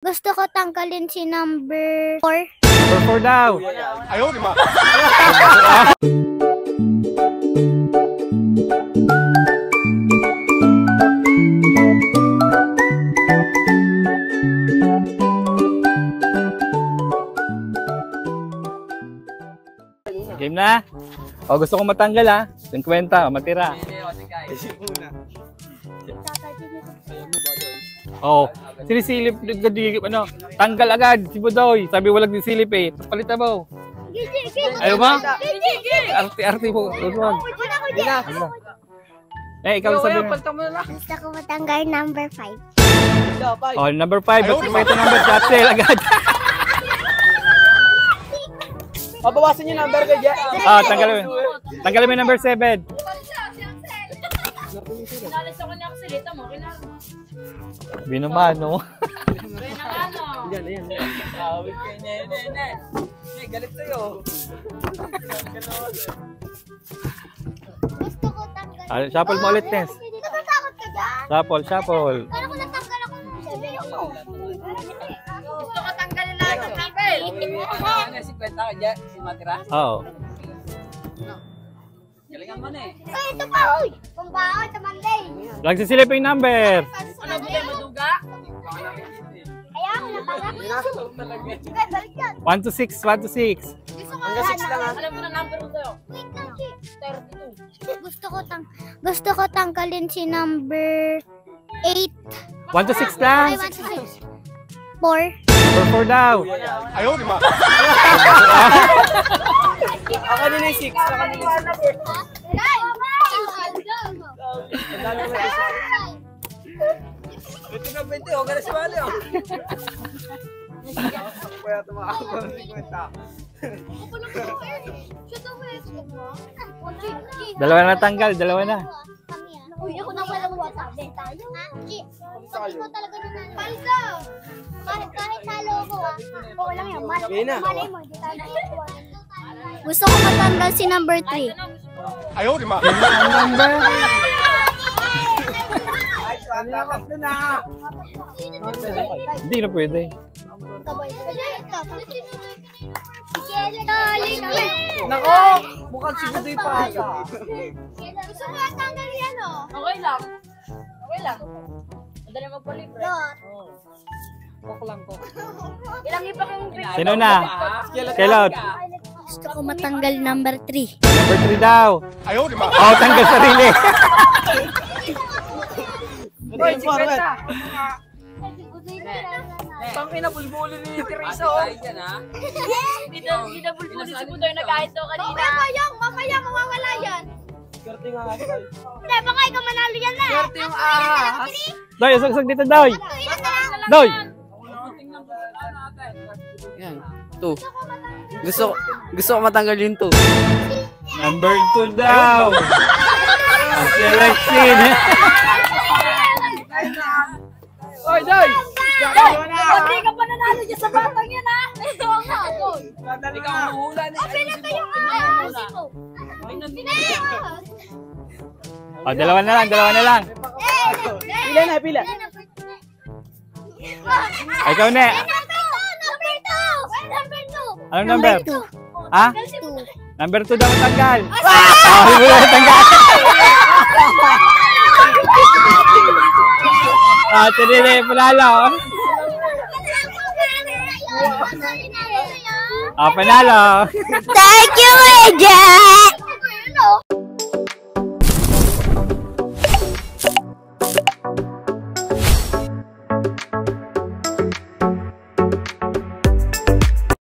Gusto ko tanggalin si number 4. Number 4 daw. Ayaw, di ba? Game na? O, gusto ko matanggal ha. 50, matira. Oo. Sinisilip, ano, tanggal agad si Budoy. Sabi walang disilip eh. Palitan mo. Ayaw ba? Arte mo. Eh, ikaw sabi mo. Gusto ko matanggal number 5. Oh, number 5. Ba't may ito number? Capsule agad. Bawasan niyo number ka dyan. Oh, tanggalin mo. Tanggalin mo yung number 7. Nalis ako niya kasi lita mo. Binumano. Yan. Awit kayo, nene. May galit sa'yo. Gusto ko tanggal. Shuffle mo ulit, Tess. Natatakot ka dyan? Shuffle. Kala ko natanggal ako ng 7. Gusto ko tanggalin lahat ng papel. Ano, 50 ka dyan? Si Matira? Oo. Galingan mo na eh. Ay, ito pa, uy! Pambaon sa Monday. Lang sisilip yung number. Ano ba tayo maduga? Kaya ako natanggal. Sige, balik yan. 1 to 6, 1 to 6. Hanggang 6 lang ha. Alam mo na number mo sa'yo. Wait lang, Chi. 32. Gusto ko tanggalin si number 8. 1 to 6 lang. Ay, 1 to 6. 4. Number 4 daw. Ayaw, di ba? Ako din yung 6. Ako din yung 6. Ito na 20. Huwag ka na sumali oh. Kaya tumakbo ng 50. Dalawa na tanggal, dalawa na. Uy, ako na walang WhatsApp. Tayo. Sabi ko talaga na paldo. Kahit talo ko oo lang yan. Malay mo, hindi tayo nakakuha. Gusto ko matanggal si number 3. Ayaw, di ba? Ang number. Hindi na pwede. Nako! Mukhang si Budoy pa. Gusto ko matanggal yan Okay lang. Madali magpalibre. Kok lang ko. Ilang ipa kong Sino na? Kelot. Gusto ko matanggal number 3. Number 3 daw. Ayaw, di ba? Oh, tanggal sarili. Hoy, 50! Gusto Tangina, bulbuli ni Teresa oh. Hindi na bulbuli si Budoy na kahit daw kanina. Mamaya mawawala yan. Swerte nga nga guys. Hindi, baka ikaw manalo yan na. Swerte yung ahas. Doy, usag dito, Doy. Doy. Yan, 2. Gusto ko matanggal yung 2. Number 2 daw. Si Alexin. Oy, Doy! Hindi ka pa nanalo dyan sa batang yan ha. Ito ang hatol. Ikaw ang hula ni Pinata yung ahas. Oh, dalawa na lang. Pila na, pila. Ay, ikaw na. Number 2. Number 2. Anong number? 2. Ha? 2. Number 2 daw tanggal. Oh, hindi mo na tanggal. Ah, tinili, panalo. Ah, panalo. Thank you, Eja!